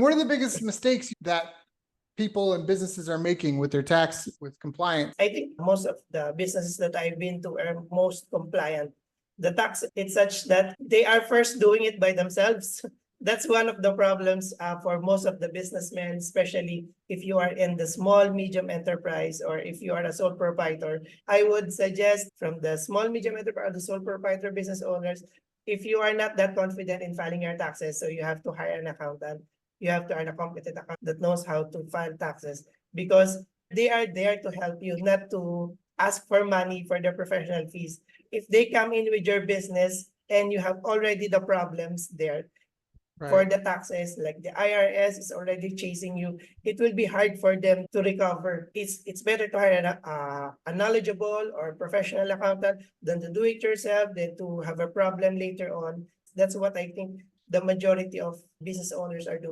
What are the biggest mistakes that people and businesses are making with their tax, with compliance? I think most of the businesses that I've been to are most compliant. The tax, it's such that they are first doing it by themselves. That's one of the problems for most of the businessmen, especially if you are in the small, medium enterprise, or if you are a sole proprietor. I would suggest from the small, medium enterprise, the sole proprietor business owners, if you are not that confident in filing your taxes, so you have to hire an accountant, you have to hire a competent accountant that knows how to file taxes, because they are there to help you, not to ask for money for their professional fees. If they come in with your business and you have already the problems there for Right. the taxes, like the IRS is already chasing you, it will be hard for them to recover. It's better to hire a knowledgeable or professional accountant than to do it yourself, than to have a problem later on. That's what I think the majority of business owners are doing.